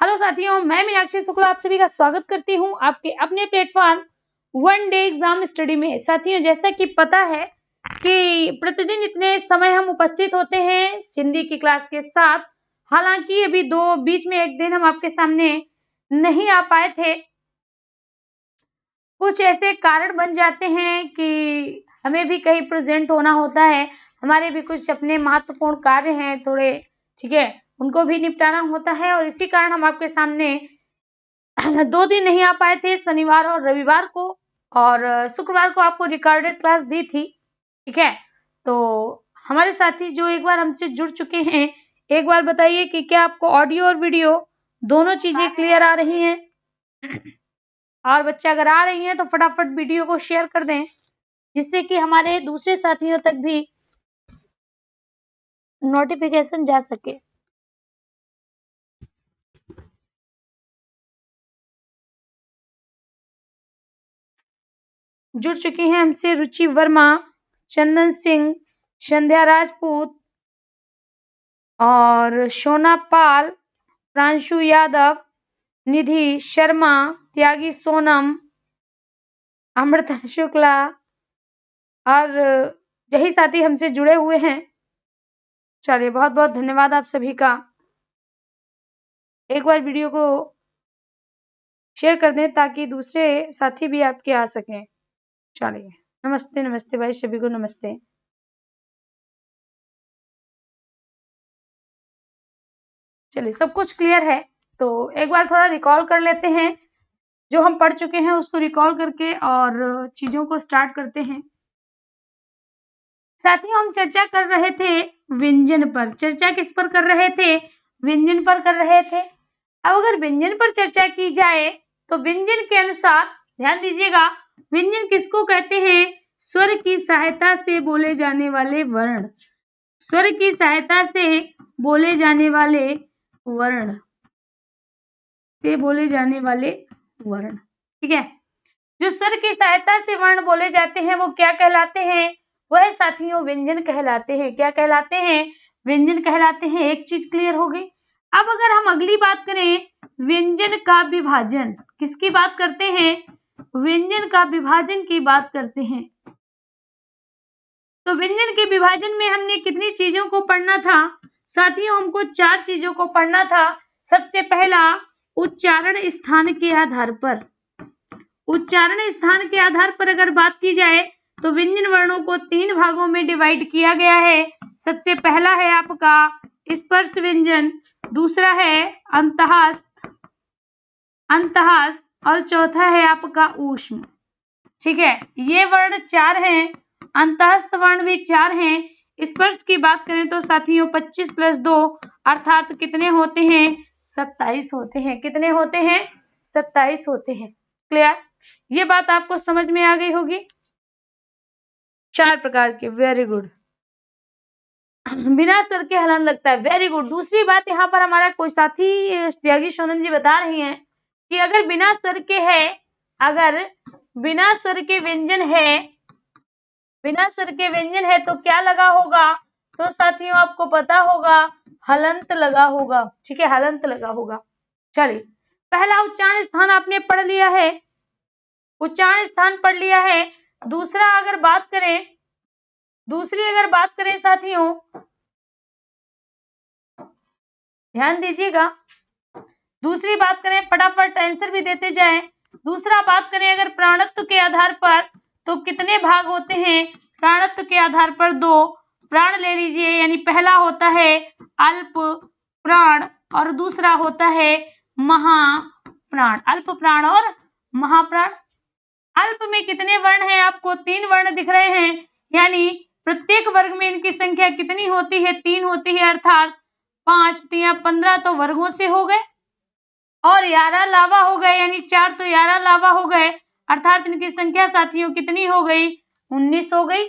Hello साथियों, मैं मीनाक्षी शुक्ला आप सभी का स्वागत करती हूं आपके अपने platform one day exam study में। साथियों, जैसा कि पता है कि प्रतिदिन इतने समय हम उपस्थित होते हैं हिंदी की क्लास के साथ। हालांकि अभी बीच में एक दिन हम आपके सामने नहीं आ पाए थे। कुछ ऐसे कारण बन जाते हैं कि हमें भी कहीं प्रेजेंट होना होता है, हमारे भी कुछ अपने महत्वपूर्ण कार्य हैं थोड़े, ठीक है, उनको भी निपटाना होता है और इसी कारण हम आपके सामने 2 दिन नहीं आ पाए थे, शनिवार और रविवार को, और शुक्रवार को आपको रिकॉर्डेड क्लास दी थी। ठीक है, तो हमारे साथी जो एक बार हमसे जुड़ चुके हैं, एक बार बताइए कि क्या आपको ऑडियो और वीडियो दोनों चीजें क्लियर आ रही हैं? और बच्चे अगर आ रही हैं तो फटाफट वीडियो को शेयर कर दें, जिससे कि हमारे दूसरे साथियों तक भी नोटिफिकेशन जा सके। जुड़ चुकी हैं हमसे रुचि वर्मा, चंदन सिंह, संध्या राजपूत और सोना पाल, प्रांशु यादव, निधि शर्मा, त्यागी सोनम, अमृता शुक्ला और यही साथी हमसे जुड़े हुए हैं। चलिए, बहुत बहुत धन्यवाद आप सभी का। एक बार वीडियो को शेयर कर दें ताकि दूसरे साथी भी आपके आ सकें। चलिए, नमस्ते नमस्ते भाई सभी को, नमस्ते। चलिए, सब कुछ क्लियर है तो एक बार थोड़ा रिकॉल कर लेते हैं, जो हम पढ़ चुके हैं उसको रिकॉल करके और चीजों को स्टार्ट करते हैं। साथियों, हम चर्चा कर रहे थे व्यंजन पर। चर्चा किस पर कर रहे थे? व्यंजन पर कर रहे थे। अब अगर व्यंजन पर चर्चा की जाए तो व्यंजन के अनुसार ध्यान दीजिएगा, व्यंजन किसको कहते हैं? स्वर की सहायता से बोले जाने वाले वर्ण। स्वर की सहायता से बोले जाने वाले वर्ण, से बोले जाने वाले वर्ण। ठीक है, जो स्वर की सहायता से वर्ण बोले जाते हैं वो क्या कहलाते हैं? वह साथियों व्यंजन कहलाते हैं। क्या कहलाते हैं? व्यंजन कहलाते हैं। एक चीज क्लियर हो गई। अब अगर हम अगली बात करें, व्यंजन का विभाजन, किसकी बात करते हैं? व्यंजन का विभाजन की बात करते हैं। तो व्यंजन के विभाजन में हमने कितनी चीजों को पढ़ना था? साथियों, हमको 4 चीजों को पढ़ना था। सबसे पहला, उच्चारण स्थान के आधार पर। उच्चारण स्थान के आधार पर अगर बात की जाए तो व्यंजन वर्णों को 3 भागों में डिवाइड किया गया है। सबसे पहला है आपका स्पर्श व्यंजन, दूसरा है अंतःस्थ और चौथा है आपका ऊष्म। ठीक है, ये वर्ण 4 हैं, अंतःस्थ वर्ण भी 4 हैं। स्पर्श की बात करें तो साथियों 25 + 2 अर्थात कितने होते हैं? 27 होते हैं। कितने होते हैं? 27 होते हैं। क्लियर? ये बात आपको समझ में आ गई होगी। 4 प्रकार के। Very good. बिना स्वर के हलन लगता है। Very good. दूसरी बात यहाँ पर हमारा कोई साथी त्यागी सोनम जी बता रही हैं कि अगर बिना स्वर के है, अगर बिना स्वर के व्यंजन है, बिना स्वर के व्यंजन है तो क्या लगा होगा? तो साथियों आपको पता होगा, हलंत लगा होगा। ठीक है, हलंत लगा होगा। चलिए, पहला उच्चारण स्थान आपने पढ़ लिया है, उच्चारण स्थान पढ़ लिया है। दूसरी अगर बात करें साथियों, ध्यान दीजिएगा, दूसरी बात करें, फटाफट आंसर भी देते जाएं। दूसरा बात करें अगर प्राणत्व के आधार पर तो कितने भाग होते हैं? प्राणत्व के आधार पर 2 प्राण ले लीजिए, यानी पहला होता है अल्प प्राण और दूसरा होता है महाप्राण। अल्प प्राण और महाप्राण। अल्प में कितने वर्ण हैं? आपको 3 वर्ण दिख रहे हैं, यानी प्रत्येक वर्ग में इनकी संख्या कितनी होती है? 3 होती है, अर्थात 5 3 15 तो वर्गों से हो गए और 11 लावा हो गए, यानी 4 तो 11 लावा हो गए, अर्थात इनकी संख्या साथियों कितनी हो गई? 19 हो गई।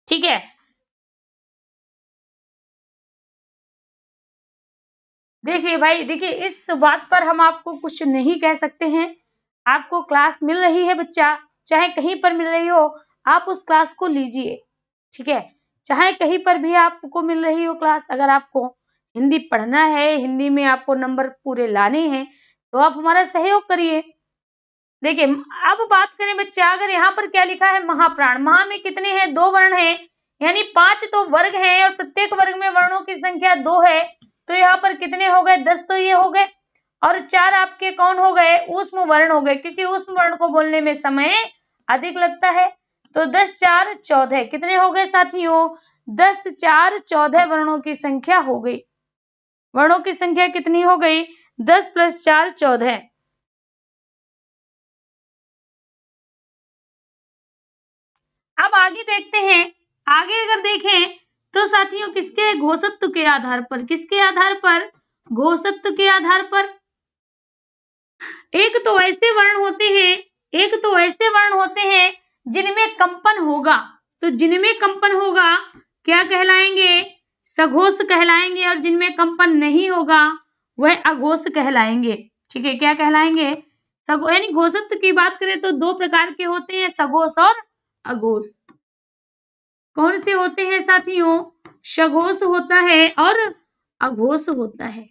ठीक है, देखिए भाई, देखिए इस बात पर हम आपको कुछ नहीं कह सकते हैं। आपको क्लास मिल रही है बच्चा, चाहे कहीं पर मिल रही हो, आप उस क्लास को लीजिए। ठीक है, चाहे कहीं पर भी आपको मिल रही हो क्लास, अगर आपको हिंदी पढ़ना है, हिंदी में आपको नंबर पूरे लाने हैं, तो आप हमारा सहयोग करिए। देखिए अब बात करें बच्चा, अगर यहाँ पर क्या लिखा है महाप्राण, महा में कितने हैं, 2 वर्ण हैं, यानी 5 तो वर्ग हैं और प्रत्येक वर्ग में वर्णों की संख्या 2 है, तो यहाँ पर कितने हो गए, 10 तो ये हो गए, और 4 आपके कौन हो गए, ऊष्म वर्ण हो गए, क्योंकि ऊष्म वर्ण को बोलने में समय अधिक लगता है। तो 10 4 14 कितने हो गए साथियों, 10 4 14 वर्णों की संख्या हो गई। वर्णों की संख्या कितनी हो गई, 10 + 4 14। अब आगे देखते हैं, आगे अगर देखें तो साथियों किसके, घोषत्व के आधार पर, किसके आधार पर, घोषत्व के आधार पर। एक तो ऐसे वर्ण होते हैं, एक तो ऐसे वर्ण होते हैं जिनमें कंपन होगा, तो जिनमें कंपन होगा क्या कहलाएंगे, सघोष कहलाएंगे, और जिनमें कंपन नहीं होगा वह अघोष कहलाएंगे। ठीक है, क्या कहलाएंगे, यानी घोषत्व की बात करें तो 2 प्रकार के होते हैं, सघोष और अघोष। कौन से होते हैं साथियों, सघोष होता है और अघोष होता है।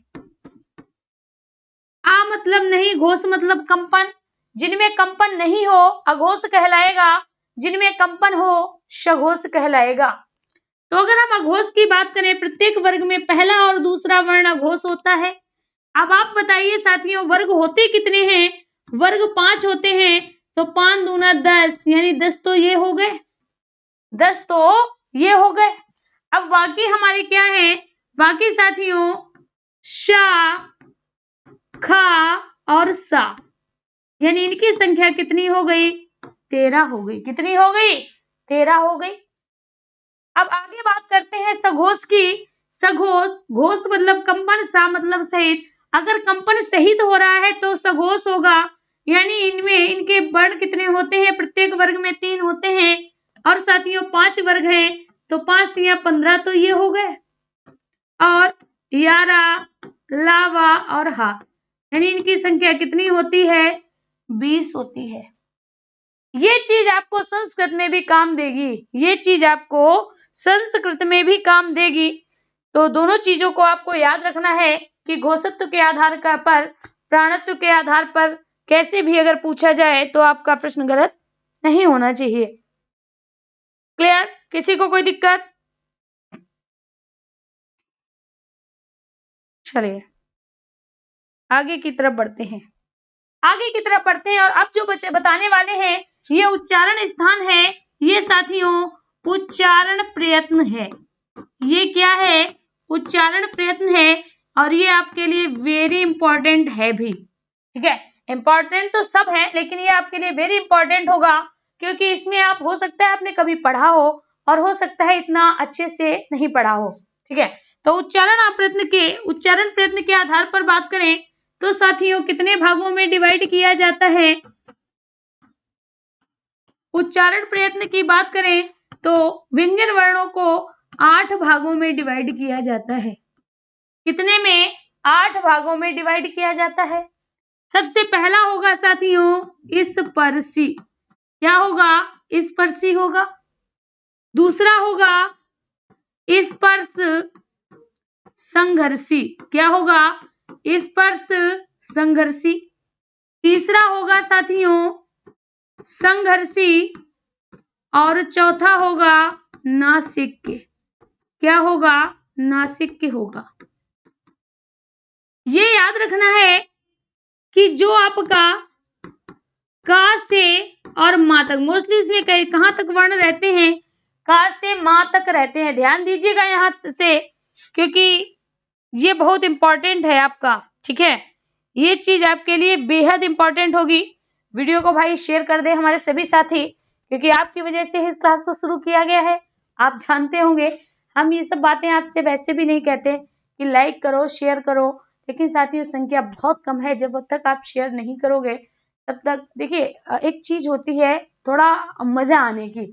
आ मतलब नहीं, घोष मतलब कंपन, जिनमें कंपन नहीं हो अघोष कहलाएगा, जिनमें कंपन हो सघोष कहलाएगा। तो अगर हम अघोष की बात करें, प्रत्येक वर्ग में पहला और दूसरा वर्ण अघोष होता है। अब आप बताइए साथियों वर्ग होते कितने हैं, वर्ग 5 होते हैं, तो 5 दूना 10, यानी 10 तो ये हो गए, 10 तो ये हो गए। अब बाकी हमारे क्या है, बाकी साथियों शा, खा और सा, यानी इनकी संख्या कितनी हो गई, 13 हो गई। कितनी हो गई, 13 हो गई। अब आगे बात करते हैं सघोष की। सघोष, घोष मतलब कंपन, सा मतलब सहित। अगर कंपन सहित हो रहा है तो सघोष होगा, यानी इनमें इनके वर्ण कितने होते हैं, प्रत्येक वर्ग में 3 होते हैं, और साथियों 5 वर्ग हैं, तो 5 3 15 तो ये हो गए, और यारा, लावा और हा, यानी इनकी संख्या कितनी होती है, 20 होती है। ये चीज आपको संस्कृत में भी काम देगी, ये चीज आपको संस्कृत में भी काम देगी। तो दोनों चीजों को आपको याद रखना है कि घोषत्व के आधार पर, प्राणत्व के आधार पर कैसे भी अगर पूछा जाए तो आपका प्रश्न गलत नहीं होना चाहिए। क्लियर, किसी को कोई दिक्कत? चलिए आगे की तरफ बढ़ते हैं, आगे की तरफ बढ़ते हैं। और अब जो बच्चे बताने वाले हैं ये उच्चारण स्थान है, ये साथियों उच्चारण प्रयत्न है। ये क्या है, उच्चारण प्रयत्न है, और ये आपके लिए वेरी इंपॉर्टेंट है भी। ठीक है, इंपॉर्टेंट तो सब है, लेकिन ये आपके लिए वेरी इंपॉर्टेंट होगा, क्योंकि इसमें आप हो सकता है आपने कभी पढ़ा हो, और हो सकता है इतना अच्छे से नहीं पढ़ा हो। ठीक है, तो उच्चारण प्रयत्न के आधार पर बात करें तो साथियों कितने भागों में डिवाइड किया जाता है, उच्चारण प्रयत्न की बात करें तो व्यंजन वर्णों को 8 भागों में डिवाइड किया जाता है। कितने में, 8 भागों में डिवाइड किया जाता है। सबसे पहला होगा साथियों स्पर्शी, क्या होगा, स्पर्शी होगा। दूसरा होगा स्पर्श संघर्षी, क्या होगा, स्पर्श संघर्षी। तीसरा होगा साथियों संघर्षी, और चौथा होगा नासिक्य, क्या होगा, नासिक्य होगा। ये याद रखना है कि जो आपका का से और माँ तक, मोस्टली इसमें कहाँ तक वर्ण रहते हैं, का से माँ तक रहते हैं। ध्यान दीजिएगा यहाँ से, क्योंकि ये बहुत इंपॉर्टेंट है आपका। ठीक है, ये चीज आपके लिए बेहद इंपॉर्टेंट होगी। वीडियो को भाई शेयर कर दे हमारे सभी साथी, क्योंकि आपकी वजह से इस क्लास को शुरू किया गया है। आप जानते होंगे हम ये सब बातें आपसे वैसे भी नहीं कहते कि लाइक करो शेयर करो, लेकिन साथियों संख्या बहुत कम है। जब तक आप शेयर नहीं करोगे तब तक, देखिए एक चीज होती है थोड़ा मजा आने की,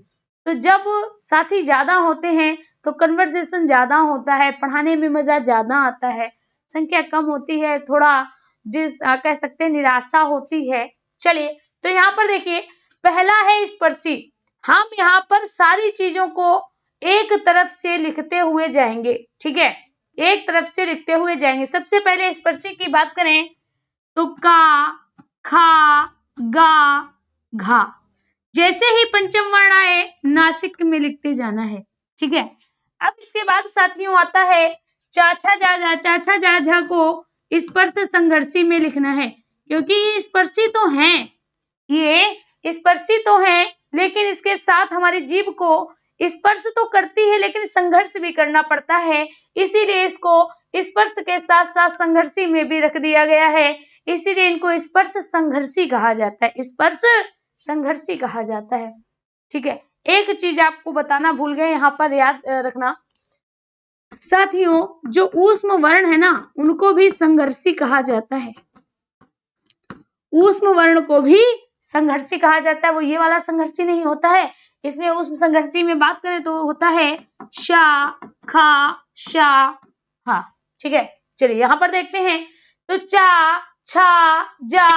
तो जब साथी ज्यादा होते हैं तो कन्वर्सेशन ज्यादा होता है, पढ़ाने में मजा ज्यादा आता है। संख्या कम होती है, थोड़ा कह सकते हैं निराशा होती है। चलिए, तो यहाँ पर देखिए पहला है स्पर्शी। हम यहाँ पर सारी चीजों को एक तरफ से लिखते हुए जाएंगे। ठीक है, एक तरफ से लिखते हुए जाएंगे। सबसे पहले स्पर्शी की बात करें तो का, खा, गा, घा। जैसे ही पंचम वर्ण आए नासिक में लिखते जाना है, ठीक है। अब इसके बाद साथियों आता है चाछा जा जा। चाछा जा झा को स्पर्श संघर्षी में लिखना है, क्योंकि ये स्पर्शी तो हैं, ये स्पर्शी तो हैं, लेकिन इसके साथ हमारी जीभ को स्पर्श तो करती है लेकिन संघर्ष भी करना पड़ता है, इसीलिए इसको स्पर्श के साथ साथ संघर्षी में भी रख दिया गया है। इसीलिए इनको स्पर्श संघर्षी कहा जाता है, स्पर्श संघर्षी कहा जाता है, ठीक है। एक चीज आपको बताना भूल गए, यहाँ पर याद रखना साथियों, जो ऊष्म वर्ण है ना उनको भी संघर्षी कहा जाता है। ऊष्म वर्ण को भी संघर्षी कहा जाता है, वो ये वाला संघर्षी नहीं होता है। इसमें ऊष्म संघर्षी में बात करें तो होता है शा, खा, शा, हा, ठीक है। चलिए यहाँ पर देखते हैं तो चा, छा, जा,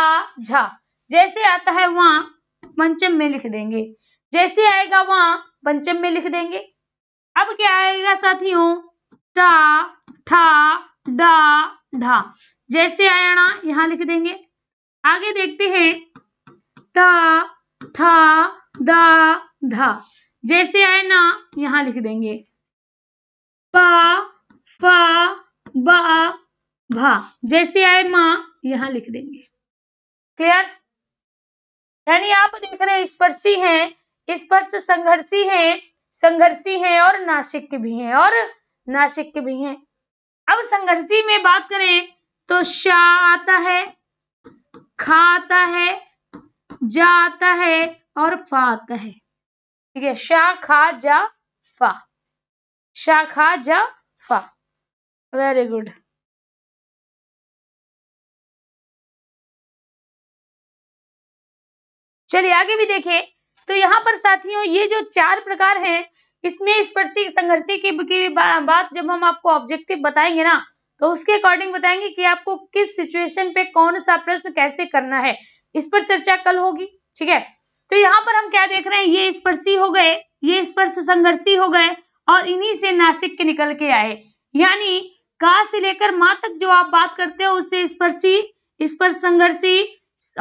झा। जैसे आता है वहां पंचम में लिख देंगे, जैसे आएगा वहां पंचम में लिख देंगे। अब क्या आएगा साथियों, टा, ठा, डा, ढा। जैसे आया ना यहाँ लिख देंगे। आगे देखते हैं ता, ठा, दा, धा। जैसे आए ना यहाँ लिख देंगे। पा, फा, बा, भा। जैसे आए माँ यहाँ लिख देंगे। क्लियर? यानी आप देख रहे हैं स्पर्शी हैं, स्पर्श संघर्षी हैं, संघर्षी हैं और नासिक भी हैं, और नासिक भी हैं। अब संघर्षी में बात करें तो शा आता है, खा आता है, जा आता है और फा आता है, ठीक है। शा, खा, जा, फा, शा, खा, जा, फा। Very good. चलिए आगे भी देखें तो यहाँ पर साथियों ये जो 4 प्रकार हैं, इसमें स्पर्शी संघर्षी की बात जब हम आपको ऑब्जेक्टिव बताएंगे ना तो उसके अकॉर्डिंग बताएंगे कि आपको किस सिचुएशन पे कौन सा प्रश्न कैसे करना है, इस पर चर्चा कल होगी, ठीक है। तो यहाँ पर हम क्या देख रहे हैं, ये स्पर्शी हो गए, ये स्पर्श संघर्षी हो गए, और इन्हीं से नासिक के निकल के आए। यानी का से लेकर माँ तक जो आप बात करते हो उससे स्पर्शी, स्पर्श संघर्षी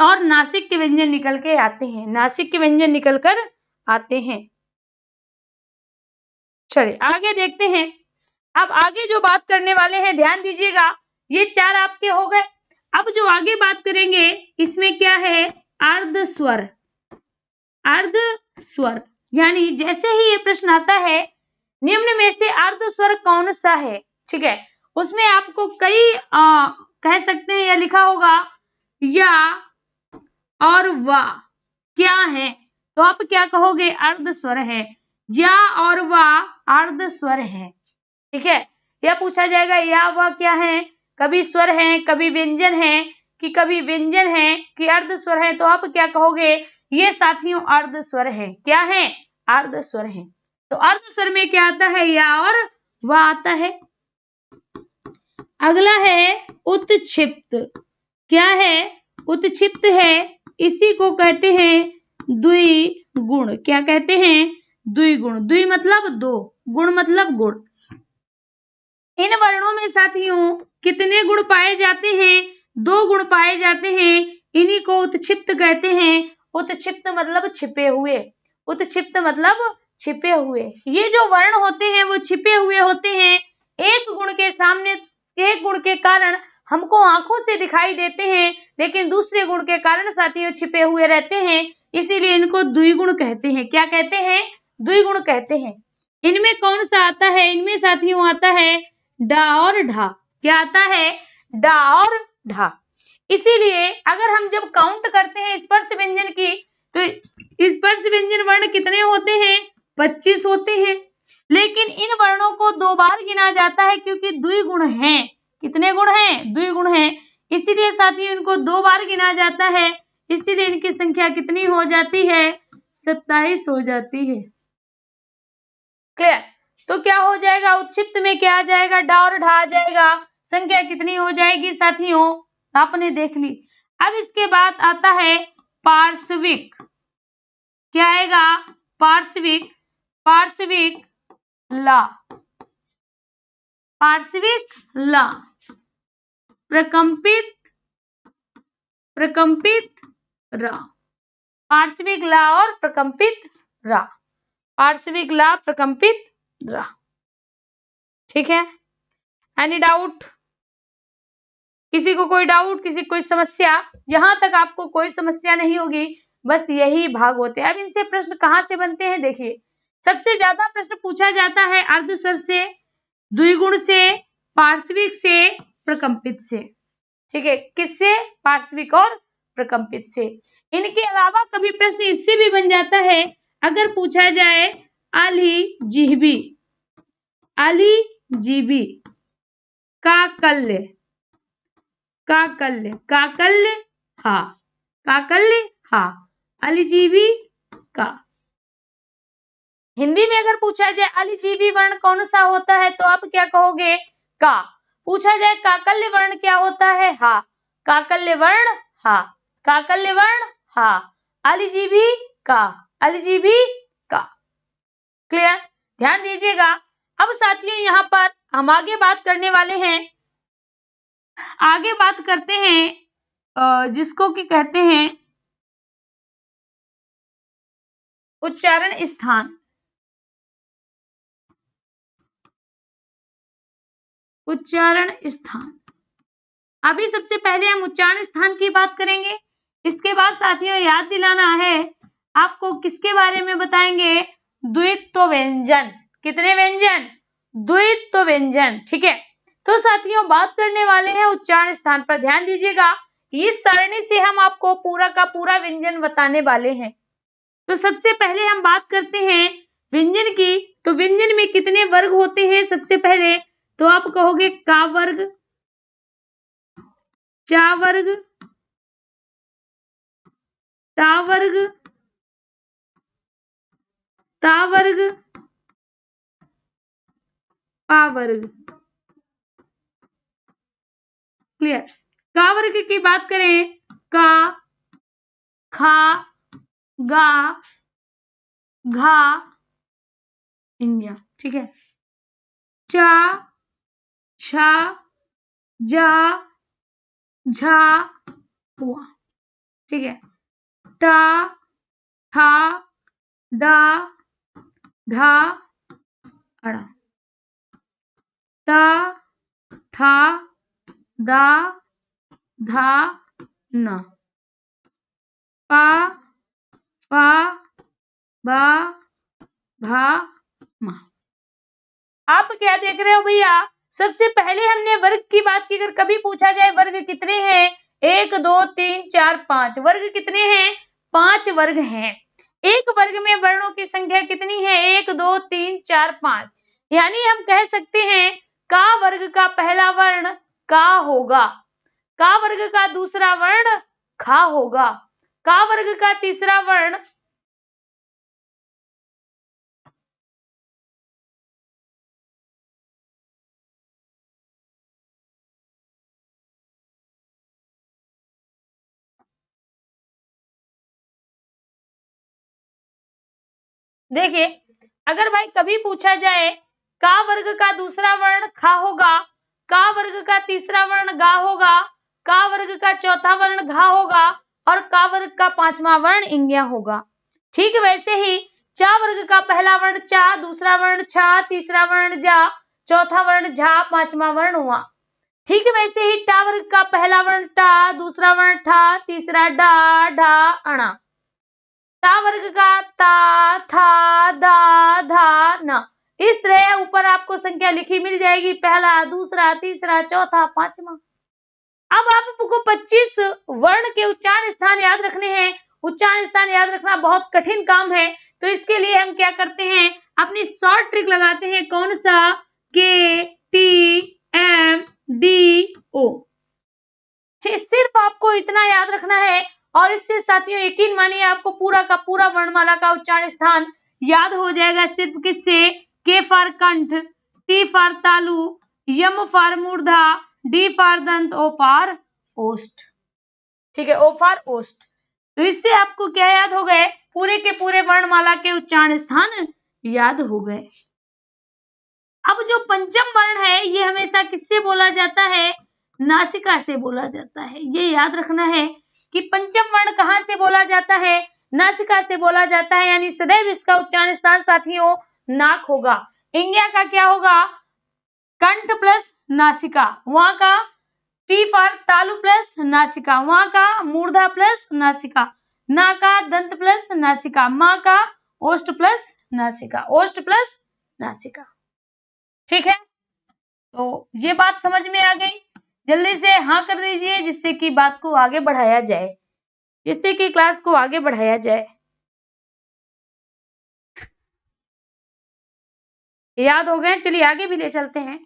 और नासिक के व्यंजन निकल के आते हैं, नासिक के व्यंजन निकल कर आते हैं। चलिए आगे देखते हैं। अब आगे जो बात करने वाले हैं ध्यान दीजिएगा, ये 4 आपके हो गए। अब जो आगे बात करेंगे इसमें क्या है, अर्ध स्वर। अर्ध स्वर यानी जैसे ही ये प्रश्न आता है निम्न में से अर्ध स्वर कौन सा है, ठीक है। उसमें आपको कई कह सकते हैं या लिखा होगा या और वा क्या है, तो आप क्या कहोगे, अर्ध स्वर है। या और वा अर्ध स्वर है, ठीक है। यह पूछा जाएगा या वा क्या है, कभी स्वर है, कभी व्यंजन है, कि कभी व्यंजन है कि अर्ध स्वर है, तो आप क्या कहोगे, ये साथियों अर्ध स्वर है। क्या है, अर्ध स्वर है। तो अर्ध स्वर में क्या आता है, या और वा आता है। अगला है उत्क्षिप्त। क्या है, उत्क्षिप्त है, इसी को कहते हैं द्विगुण। क्या कहते हैं, द्विगुण। द्वि मतलब दो, गुण मतलब गुण। इन वर्णों में साथियों कितने गुण पाए जाते हैं, 2 गुण पाए जाते हैं, इन्हीं को उत्क्षिप्त कहते हैं। उत्क्षिप्त मतलब छिपे हुए, उत्क्षिप्त मतलब छिपे हुए। ये जो वर्ण होते हैं वो छिपे हुए होते हैं, एक गुण के सामने, एक गुण के कारण हमको आंखों से दिखाई देते हैं, लेकिन दूसरे गुण के कारण साथियों छिपे हुए रहते हैं, इसीलिए इनको द्विगुण कहते हैं। क्या कहते हैं, द्विगुण कहते हैं। इनमें कौन सा आता है, इनमें साथियों आता है डा और ढा। क्या आता है, डा और ढा। इसीलिए अगर हम जब काउंट करते हैं स्पर्श व्यंजन की, तो स्पर्श व्यंजन वर्ण कितने होते हैं, 25 होते हैं। लेकिन इन वर्णों को 2 बार गिना जाता है क्योंकि द्विगुण हैं। कितने गुण हैं, द्विगुण हैं, इसीलिए साथियों इनको 2 बार गिना जाता है। इसीलिए इनकी संख्या कितनी हो जाती है, 27 हो जाती है। क्लियर? तो क्या हो जाएगा, उत्क्षिप्त में क्या आ जाएगा, डा और ढा आ जाएगा। संख्या कितनी हो जाएगी साथियों, आपने देख ली। अब इसके बाद आता है पार्श्विक। क्या आएगा, पार्श्विक, पार्श्विक ला, पार्श्विक ला, प्रकंपित रा, पार्श्विक ला और प्रकंपित रा, पार्श्विक ला प्रकंपित रा। ठीक है, एनी डाउट? किसी को कोई डाउट, किसी को कोई समस्या? यहां तक आपको कोई समस्या नहीं होगी, बस यही भाग होते हैं। अब इनसे प्रश्न कहां से बनते हैं देखिए, सबसे ज्यादा प्रश्न पूछा जाता है अर्धस्वर से, द्विगुण से, पार्श्विक से, प्रकंपित से। ठीक है, किससे? पार्श्विक और प्रकंपित से। इनके अलावा कभी प्रश्न इससे भी बन जाता है, अगर पूछा जाए अलिजीबी, अलिजीबी, काकल्य, काकल्य, काकल्य हा, काकल्य हा, अलिजीबी का। हिंदी में अगर पूछा जाए अलिजीबी वर्ण कौन सा होता है तो आप क्या कहोगे? का। पूछा जाए काकल्य वर्ण क्या होता है? हा, काकल्य वर्ण हा, काकल्य वर्ण हा, अलिजीबी का, अलिजीबी का। क्लियर? ध्यान दीजिएगा। अब साथियों यहाँ पर हम आगे बात करने वाले हैं, आगे बात करते हैं जिसको कि कहते हैं उच्चारण स्थान। उच्चारण स्थान, अभी सबसे पहले हम उच्चारण स्थान की बात करेंगे। इसके बाद साथियों याद दिलाना है आपको, किसके बारे में बताएंगे? द्वित्व व्यंजन। कितने व्यंजन? द्वित्व व्यंजन। ठीक है, तो साथियों बात करने वाले हैं उच्चारण स्थान पर। ध्यान दीजिएगा, इस सरणी से हम आपको पूरा का पूरा व्यंजन बताने वाले हैं। तो सबसे पहले हम बात करते हैं व्यंजन की। तो व्यंजन में कितने वर्ग होते हैं? सबसे पहले तो आप कहोगे का वर्ग, चा वर्ग, ता वर्ग, ता वर्ग, पा वर्ग। क्लियर? का वर्ग की बात करें, का, खा, गा, घा, इंडिया। ठीक है, चा, छा, जा, झा, हुआ। ठीक है, टा, ठा, डा, ढा, अड़ा, ता, था, दा, धा, ना, पा, फा, बा, भा, मा। आप क्या देख रहे हो भैया? सबसे पहले हमने वर्ग की बात की। अगर कभी पूछा जाए वर्ग कितने हैं, 1 2 3 4 5, वर्ग कितने हैं? 5 वर्ग हैं। एक वर्ग में वर्णों की संख्या कितनी है? 1 2 3 4 5। यानी हम कह सकते हैं का वर्ग का पहला वर्ण का होगा, का वर्ग का दूसरा वर्ण खा होगा, का वर्ग का तीसरा वर्ण देखिए, अगर भाई कभी पूछा जाए का वर्ग का दूसरा वर्ण खा होगा, का वर्ग का तीसरा वर्ण गा होगा, का वर्ग का चौथा वर्ण घा होगा और का वर्ग का पांचवा वर्ण इंग्या होगा। ठीक वैसे ही चा वर्ग का पहला वर्ण चा, दूसरा वर्ण छा, तीसरा वर्ण जा, चौथा वर्ण झा, पांचवा वर्ण हुआ। ठीक वैसे ही टा वर्ग का पहला वर्ण टा, दूसरा वर्ण ठा, तीसरा डा, ढा, अणा। ता वर्ग का ता, था, दा, धा, ना। इस तरह ऊपर आपको संख्या लिखी मिल जाएगी, पहला, दूसरा, तीसरा, चौथा, पांचवा। अब आपको 25 वर्ण के उच्चारण स्थान याद रखने हैं। उच्चारण स्थान याद रखना बहुत कठिन काम है, तो इसके लिए हम क्या करते हैं, अपनी शॉर्ट ट्रिक लगाते हैं। कौन सा? के, टी, एम, डी, ओ। सिर्फ आपको इतना याद रखना है और इससे साथियों यकीन मानिए आपको पूरा का पूरा वर्णमाला का उच्चारण स्थान याद हो जाएगा। सिर्फ किससे? के फॉर कंठ, टी फॉर तालु, यम फॉर मूर्धा, डी फॉर दंत, ओ फॉर ओष्ठ। ठीक है, ओ फॉर ओष्ठ। तो इससे आपको क्या याद हो गए? पूरे के पूरे वर्णमाला के उच्चारण स्थान याद हो गए। अब जो पंचम वर्ण है ये हमेशा किससे बोला जाता है? नासिका से बोला जाता है। ये याद रखना है कि पंचम वर्ण कहाँ से बोला जाता है? नासिका से बोला जाता है, यानी सदैव इसका उच्चारण स्थान साथियों नाक होगा। इंडिया का क्या होगा? कंठ प्लस नासिका, वहां का टी फॉर तालु प्लस नासिका, वहां का मूर्धा प्लस नासिका, ना का दंत प्लस नासिका, मां का ओष्ठ प्लस नासिका, ओष्ठ प्लस नासिका। ठीक है, तो ये बात समझ में आ गई। जल्दी से हाँ कर दीजिए जिससे कि बात को आगे बढ़ाया जाए, जिससे कि क्लास को आगे बढ़ाया जाए। याद हो गए? चलिए आगे भी ले चलते हैं।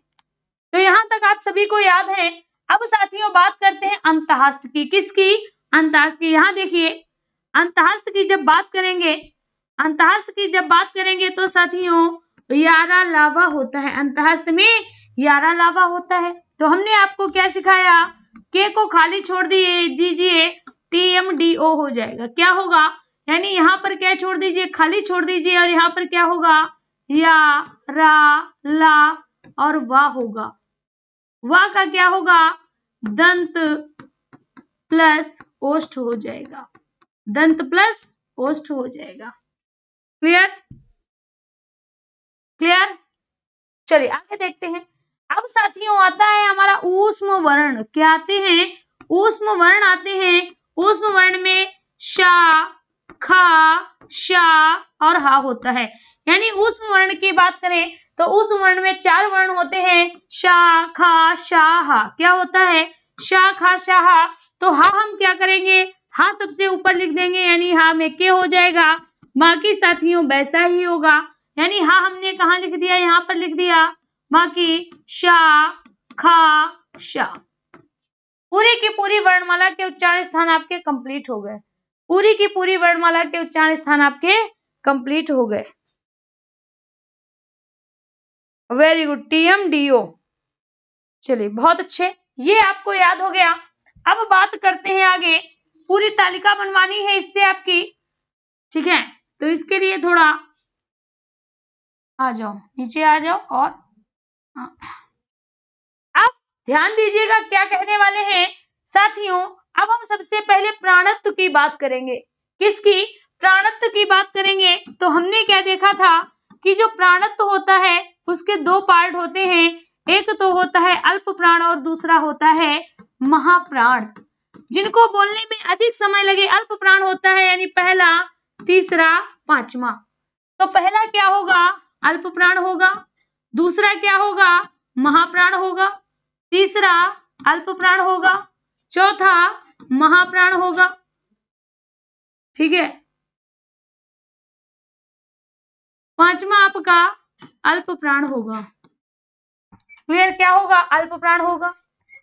तो यहाँ तक आप सभी को याद है। अब साथियों बात करते हैं अंतःस्थ की। किसकी? अंतःस्थ की। यहाँ देखिए, अंतःस्थ की जब बात करेंगे, अंतःस्थ की जब बात करेंगे तो साथियों यारा लावा होता है। अंतःस्थ में यारा लावा होता है। तो हमने आपको क्या सिखाया? के को खाली छोड़ दीजिए, TMDO हो जाएगा। क्या होगा? यानी यहाँ पर क्या छोड़ दीजिए? खाली छोड़ दीजिए, और यहाँ पर क्या होगा? या, रा, ला और वा होगा। वा का क्या होगा? दंत प्लस ओष्ठ हो जाएगा, दंत प्लस ओष्ठ हो जाएगा। क्लियर? क्लियर? चलिए आगे देखते हैं। अब साथियों आता है हमारा ऊष्म वर्ण। क्या आते हैं? ऊष्म वर्ण आते हैं। ऊष्म वर्ण में शा, खा, शा और हा होता है। यानी ऊष्म वर्ण की बात करें तो ऊष्म वर्ण में 4 वर्ण होते हैं, शा, खा, शा, हा। क्या होता है? शा, खा, शा, हा। तो हा हम क्या करेंगे? हा सबसे ऊपर लिख देंगे, यानी हा में के हो जाएगा। बाकी साथियों वैसा ही होगा, यानी हा हमने कहाँ लिख दिया? यहाँ पर लिख दिया। बाकी शा, खा, शा। पूरी की पूरी वर्णमाला के उच्चारण स्थान आपके कंप्लीट हो गए। पूरी की पूरी वर्णमाला के उच्चारण स्थान आपके कंप्लीट हो गए। Very good, TMDO। चलिए बहुत अच्छे, ये आपको याद हो गया। अब बात करते हैं आगे। पूरी तालिका बनवानी है इससे आपकी, ठीक है? तो इसके लिए थोड़ा आ जाओ, नीचे आ जाओ और अब ध्यान दीजिएगा क्या कहने वाले हैं साथियों। अब हम सबसे पहले प्राणत्व की बात करेंगे। किसकी? प्राणत्व की बात करेंगे। तो हमने क्या देखा था कि जो प्राणत्व होता है उसके 2 पार्ट होते हैं। एक तो होता है अल्प प्राण और दूसरा होता है महाप्राण। जिनको बोलने में अधिक समय लगे अल्प प्राण होता है, यानी पहला, तीसरा, पांचवा। तो पहला क्या होगा? अल्प प्राण होगा। दूसरा क्या होगा? महाप्राण होगा। तीसरा अल्प प्राण होगा। चौथा महाप्राण होगा। ठीक है, पांचवा आपका अल्प प्राण होगा। क्लियर? क्या होगा? अल्प प्राण होगा।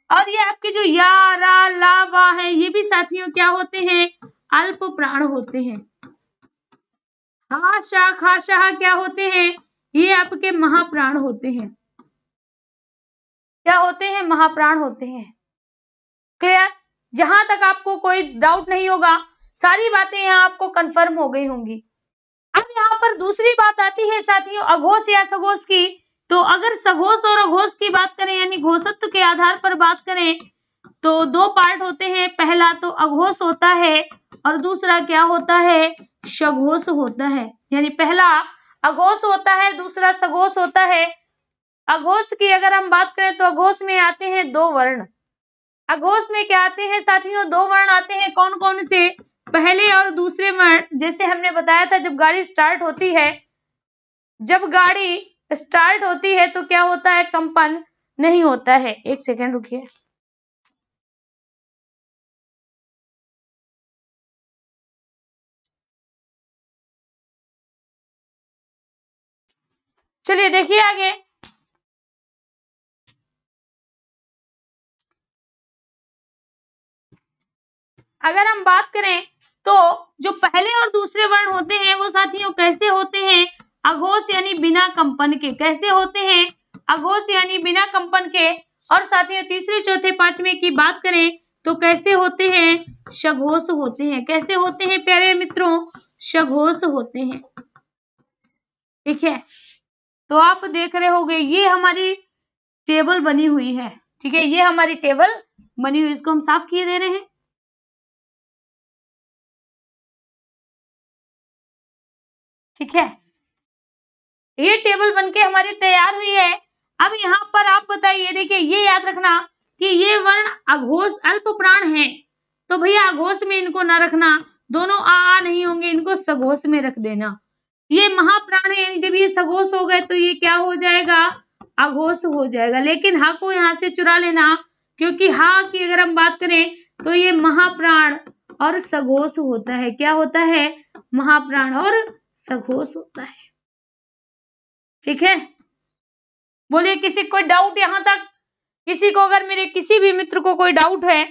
और ये आपके जो या, रा, ला, वा है, ये भी साथियों क्या होते हैं? अल्प प्राण होते हैं। हा, शा, खा, शा क्या होते हैं? ये आपके महाप्राण होते हैं। क्या होते हैं? महाप्राण होते हैं। क्लियर? जहां तक आपको कोई डाउट नहीं होगा, सारी बातें यहाँ आपको कंफर्म हो गई होंगी। अब यहाँ पर दूसरी बात आती है साथियों अघोष या सघोष की। तो अगर सघोष और अघोष की बात करें, यानी घोषत्व के आधार पर बात करें, तो 2 पार्ट होते हैं। पहला तो अघोष होता है और दूसरा क्या होता है? सघोष होता है। यानी पहला अघोष होता है, दूसरा सघोष होता है। अघोष की अगर हम बात करें तो अघोष में आते हैं 2 वर्ण। अघोष में क्या आते हैं साथियों? 2 वर्ण आते हैं। कौन कौन से? पहले और दूसरे वर्ण। जैसे हमने बताया था जब गाड़ी स्टार्ट होती है, जब गाड़ी स्टार्ट होती है तो क्या होता है? कंपन नहीं होता है। एक सेकेंड रुकिए। चलिए देखिए आगे। अगर हम बात करें तो जो पहले और दूसरे वर्ण होते हैं वो साथियों कैसे होते हैं? अघोष यानी बिना कंपन के। कैसे होते हैं? अघोष यानी बिना कंपन के। और साथियों तीसरे, चौथे, पांचवे की बात करें तो कैसे होते हैं? सघोष होते हैं। कैसे होते हैं प्यारे मित्रों? सघोष होते हैं। ठीक है, तो आप देख रहे होगे ये हमारी टेबल बनी हुई है, ठीक है, ये हमारी टेबल बनी हुई, इसको हम साफ किए दे रहे हैं। ठीक है, ये टेबल बनके हमारी तैयार हुई है। अब यहाँ पर आप बताइए, देखिए ये याद रखना कि ये वर्ण अघोष अल्प प्राण है, तो भैया अघोष में इनको ना रखना, दोनों आ नहीं होंगे, इनको सघोष में रख देना। ये महाप्राण है, जब ये सघोष हो गए तो ये क्या हो जाएगा, अघोष हो जाएगा। लेकिन हा को यहाँ से चुरा लेना, क्योंकि हा की अगर हम बात करें तो ये महाप्राण और सघोष होता है। क्या होता है, महाप्राण और सघोष होता है। ठीक है, बोलिए किसी कोई डाउट यहाँ तक, किसी को अगर मेरे किसी भी मित्र को कोई डाउट है।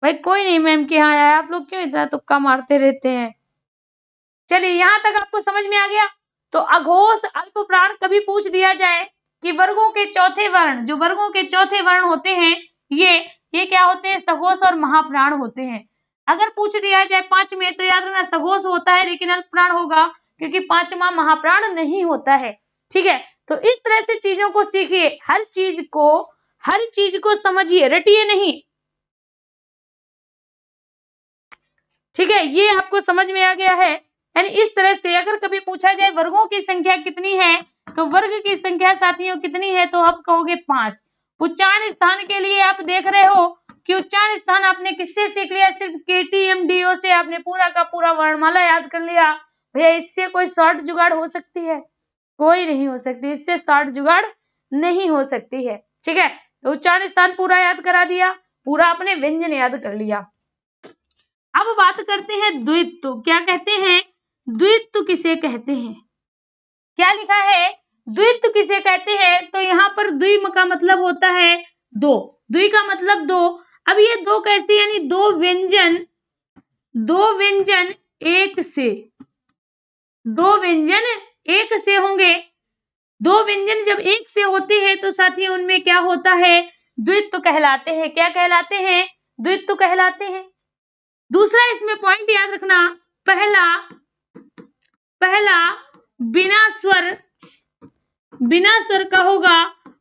भाई कोई नहीं मैम के यहाँ आया, आप लोग क्यों इतना तुक्का मारते रहते हैं। चलिए यहाँ तक आपको समझ में आ गया। तो अघोष अल्प प्राण कभी पूछ दिया जाए कि वर्गों के चौथे वर्ण, जो वर्गों के चौथे वर्ण होते हैं ये क्या होते हैं, सघोष और महाप्राण होते हैं। अगर पूछ दिया जाए 5 में तो याद रखना सघोष होता है लेकिन अल्प प्राण होगा, क्योंकि 5वां महाप्राण नहीं होता है। ठीक है, तो इस तरह से चीजों को सीखिए, हर चीज को समझिए, रटिए नहीं। ठीक है, ये आपको समझ में आ गया है। यानी इस तरह से अगर कभी पूछा जाए वर्गों की संख्या कितनी है, तो वर्ग की संख्या साथियों कितनी है, तो आप कहोगे 5। उच्चारण स्थान के लिए आप देख रहे हो कि उच्चारण स्थान आपने किससे सीख लिया, सिर्फ KTMDO से आपने पूरा का पूरा वर्णमाला याद कर लिया। भैया इससे कोई शॉर्ट जुगाड़ हो सकती है, कोई नहीं हो सकती, इससे शॉर्ट जुगाड़ नहीं हो सकती है। ठीक है, तो उच्चारण स्थान पूरा याद करा दिया, पूरा आपने व्यंजन याद कर लिया। अब बात करते हैं द्वित्व। क्या कहते हैं, द्वित्व किसे कहते हैं, क्या लिखा है, द्वित्व किसे कहते हैं। तो यहाँ पर द्विम का मतलब होता है दो, द्वि का मतलब दो। अब ये दो कैसे, यानी दो व्यंजन एक से, दो व्यंजन एक से होंगे। दो व्यंजन जब एक से होते हैं तो साथियों उनमें क्या होता है, द्वित्व कहलाते हैं। क्या कहलाते हैं, द्वित्व कहलाते हैं। दूसरा इसमें पॉइंट याद रखना, पहला बिना स्वर का होगा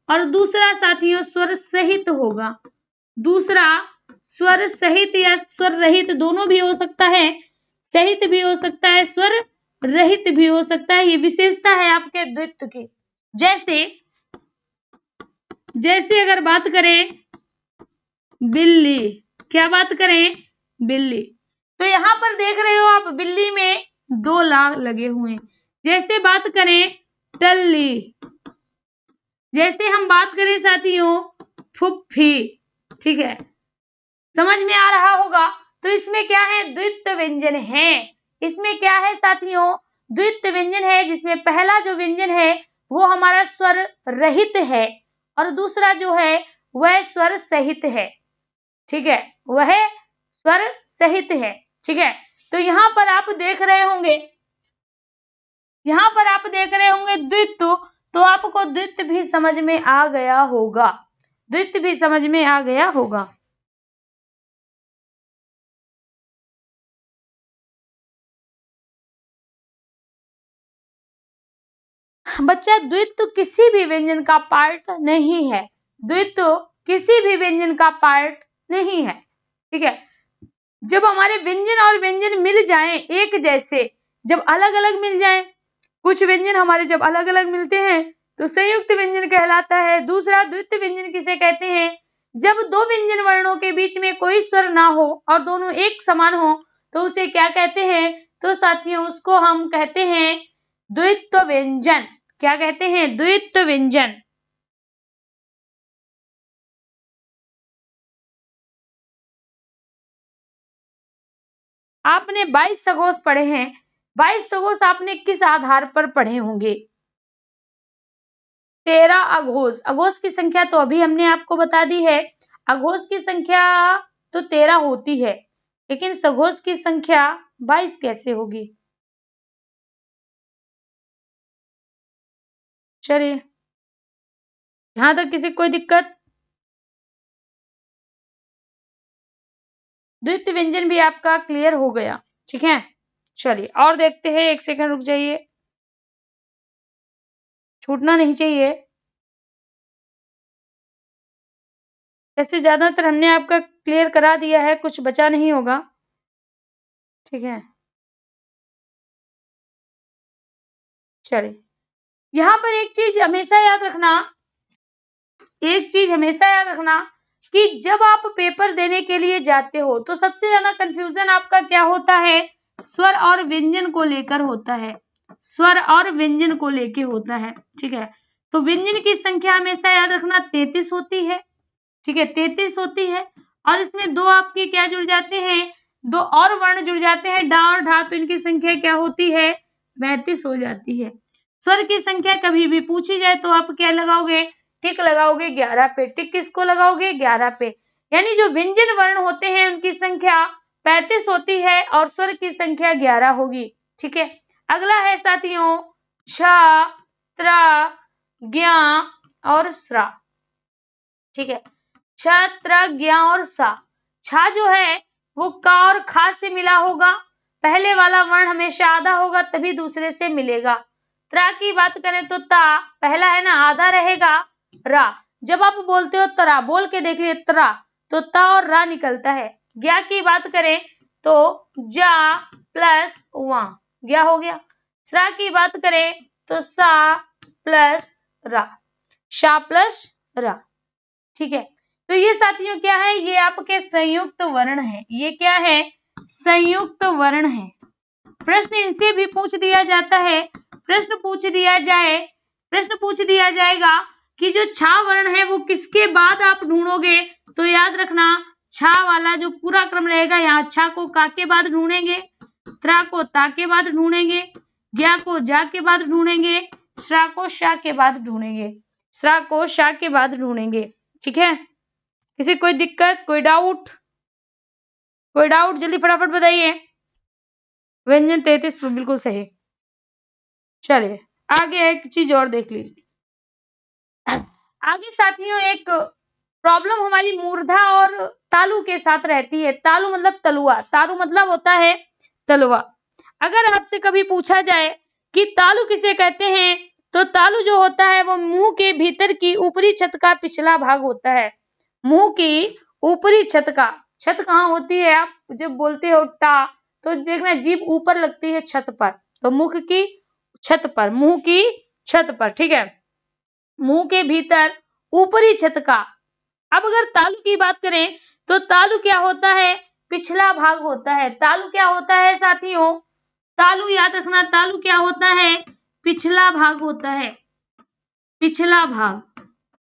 और दूसरा साथियों स्वर सहित होगा। दूसरा स्वर सहित या स्वर रहित दोनों भी हो सकता है, सहित भी हो सकता है, स्वर रहित भी हो सकता है। ये विशेषता है आपके द्वित्व की। जैसे अगर बात करें बिल्ली, क्या बात करें, बिल्ली, तो यहाँ पर देख रहे हो आप बिल्ली में 2 लाग लगे हुए हैं। जैसे बात करें टल्ली, जैसे हम बात करें साथियों फुफ्फी। ठीक है, समझ में आ रहा होगा। तो इसमें क्या है, द्वित्व व्यंजन है। इसमें क्या है साथियों, द्वित्व व्यंजन है, जिसमें पहला जो व्यंजन है वो हमारा स्वर रहित है और दूसरा जो है वह स्वर सहित है। ठीक है, वह स्वर सहित है। ठीक है, तो यहाँ पर आप देख रहे होंगे, द्वित्व, तो आपको द्वित्व भी समझ में आ गया होगा, द्वित्व भी समझ में आ गया होगा। बच्चा द्वित्व किसी भी व्यंजन का पार्ट नहीं है, द्वित्व किसी भी व्यंजन का पार्ट नहीं है। ठीक है, जब हमारे व्यंजन और व्यंजन मिल जाएं एक जैसे, जब अलग अलग मिल जाएं, कुछ व्यंजन हमारे जब अलग अलग मिलते हैं तो संयुक्त व्यंजन कहलाता है। दूसरा द्वित्व व्यंजन किसे कहते हैं, जब दो व्यंजन वर्णों के बीच में कोई स्वर ना हो और दोनों एक समान हो तो उसे क्या कहते हैं, तो साथियों उसको हम कहते हैं द्वित्व व्यंजन। क्या कहते हैं, द्वित्व व्यंजन। आपने 22 सघोष पढ़े हैं, 22 सघोष आपने किस आधार पर पढ़े होंगे, 13 अघोष। अघोष की संख्या तो अभी हमने आपको बता दी है, अघोष की संख्या तो 13 होती है, लेकिन सघोष की संख्या 22 कैसे होगी। चलिए, जहां तक किसी कोई दिक्कत, द्वित्व व्यंजन भी आपका क्लियर हो गया। ठीक है, चलिए और देखते हैं, 1 सेकंड रुक जाइए, छूटना नहीं चाहिए। ऐसे ज्यादातर हमने आपका क्लियर करा दिया है, कुछ बचा नहीं होगा, ठीक है। चलिए, यहाँ पर एक चीज हमेशा याद रखना, एक चीज हमेशा याद रखना कि जब आप पेपर देने के लिए जाते हो तो सबसे ज्यादा कंफ्यूजन आपका क्या होता है, स्वर और व्यंजन को लेकर होता है, स्वर और व्यंजन को लेके होता है, ठीक है। तो व्यंजन की संख्या हमेशा याद रखना 33 होती है, ठीक है, 33 होती है। और इसमें दो आपके क्या जुड़ जाते हैं, दो और वर्ण जुड़ जाते हैं, डा और ढा, तो इनकी संख्या क्या होती है, 32 हो जाती है। स्वर की संख्या कभी भी पूछी जाए तो आप क्या लगाओगे, टिक लगाओगे 11 पे। टिक किसको लगाओगे, 11 पे। यानी जो व्यंजन वर्ण होते हैं उनकी संख्या 35 होती है और स्वर की संख्या 11 होगी, ठीक है। अगला है साथियों छ, त्र, ज्ञ और स्रा, ठीक है। छ, त्र, ज्ञ और सा। छा जो है वो का और खा से मिला होगा, पहले वाला वर्ण हमेशा आधा होगा तभी दूसरे से मिलेगा। त्रा की बात करें तो ता पहला है ना, आधा रहेगा। रा, जब आप बोलते हो तरा, बोल के देख लिए तरा, तो ता और रा निकलता है। ज्ञा की बात करें तो जा प्लस वा, ज्ञा हो गया। स्रा की बात करें तो सा प्लस रा, शा प्लस रा, ठीक है। तो ये साथियों क्या है, ये आपके संयुक्त वर्ण है, ये क्या है, संयुक्त वर्ण है। प्रश्न इनसे भी पूछ दिया जाता है, प्रश्न पूछ दिया जाएगा कि जो छा वर्ण है वो किसके बाद आप ढूंढोगे, तो याद रखना छा वाला जो पूरा क्रम रहेगा, यहाँ छा को का के बाद ढूंढेंगे, त्रा को ता के बाद ढूंढेंगे, ज्ञा को जा के बाद ढूंढेंगे, श्रा को शा के बाद ढूंढेंगे, श्रा को शा के बाद ढूंढेंगे, ठीक है। किसी कोई दिक्कत, कोई डाउट, कोई डाउट जल्दी फटाफट बताइए। व्यंजन 33 बिल्कुल सही। चलिए आगे एक चीज और देख लीजिए। आगे साथियों एक प्रॉब्लम हमारी मूर्धा और तालु के साथ रहती है। तालु मतलब तलुआ, तालु मतलब होता है तलुआ। अगर आपसे कभी पूछा जाए कि तालु किसे कहते हैं, तो तालु जो होता है वो मुंह के भीतर की ऊपरी छत का पिछला भाग होता है। मुंह की ऊपरी छत का, छत कहाँ होती है, आप जब बोलते हो टा तो देखना जीभ ऊपर लगती है छत पर, तो मुख की छत पर, मुंह की छत पर, ठीक है, मुंह के भीतर ऊपरी छत का। अब अगर तालु की बात करें तो तालु क्या होता है, पिछला भाग होता है। तालु क्या होता है साथियों, तालु याद रखना, तालु क्या होता है, पिछला भाग होता है, पिछला भाग,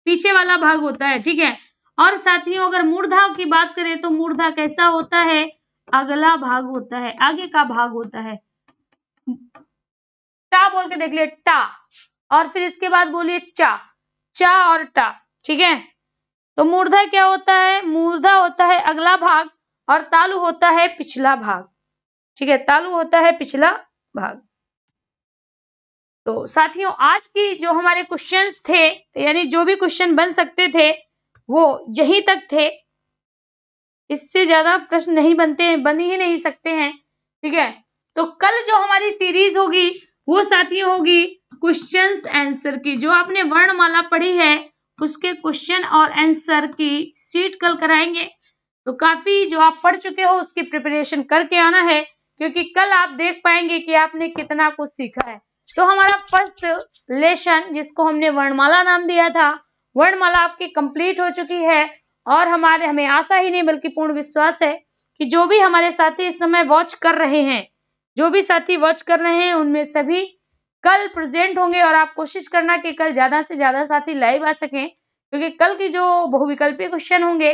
पीछे वाला भाग होता है, ठीक है। और साथियों अगर मूर्धा की बात करें तो मूर्धा कैसा होता है, अगला भाग होता है, आगे का भाग होता है। टा बोल के देख लिए टा, और फिर इसके बाद बोलिए चा, चा और टा, ठीक है। तो मूर्धा क्या होता है, मूर्धा होता है अगला भाग और तालु होता है पिछला भाग, ठीक है, तालु होता है पिछला भाग। तो साथियों आज की जो हमारे क्वेश्चंस थे, यानी जो भी क्वेश्चन बन सकते थे वो यहीं तक थे, इससे ज्यादा प्रश्न नहीं बनते हैं, बन ही नहीं सकते हैं, ठीक है। तो कल जो हमारी सीरीज होगी वो साथियों होगी क्वेश्चंस आंसर की। जो आपने वर्णमाला पढ़ी है उसके क्वेश्चन और आंसर की सीट कल कराएंगे। तो काफी जो आप पढ़ चुके हो उसकी प्रिपरेशन करके आना है, क्योंकि कल आप देख पाएंगे कि आपने कितना कुछ सीखा है। तो हमारा फर्स्ट लेसन जिसको हमने वर्णमाला नाम दिया था, वर्णमाला आपकी कंप्लीट हो चुकी है और हमें आशा ही नहीं बल्कि पूर्ण विश्वास है कि जो भी हमारे साथी इस समय वॉच कर रहे हैं, जो भी साथी वॉच कर रहे हैं उनमें सभी कल प्रेजेंट होंगे। और आप कोशिश करना कि कल ज्यादा से ज्यादा साथी लाइव आ सकें, क्योंकि कल की जो बहुविकल्पीय क्वेश्चन होंगे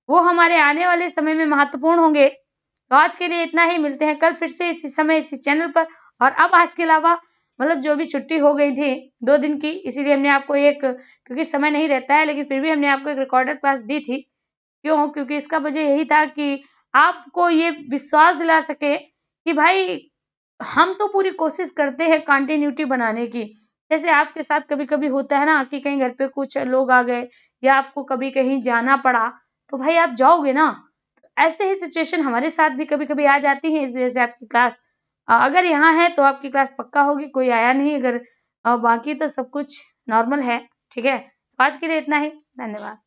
वो हमारे आने वाले समय में महत्वपूर्ण होंगे। तो आज के लिए इतना ही, मिलते हैं कल फिर से इसी समय इसी चैनल पर। और अब आज के अलावा मतलब जो भी छुट्टी हो गई थी 2 दिन की, इसीलिए हमने आपको एक, क्योंकि समय नहीं रहता है लेकिन फिर भी हमने आपको एक रिकॉर्डेड क्लास दी थी। क्यों, क्योंकि इसका वजह यही था कि आपको ये विश्वास दिला सके कि भाई हम तो पूरी कोशिश करते हैं कंटिन्यूटी बनाने की। जैसे आपके साथ कभी कभी होता है ना कि कहीं घर पे कुछ लोग आ गए या आपको कभी कहीं जाना पड़ा, तो भाई आप जाओगे ना। ऐसे ही सिचुएशन हमारे साथ भी कभी कभी आ जाती है, इस वजह से आपकी क्लास अगर यहाँ है तो आपकी क्लास पक्का होगी, कोई आया नहीं, अगर बाकी तो सब कुछ नॉर्मल है। ठीक है, आज के लिए इतना ही, धन्यवाद।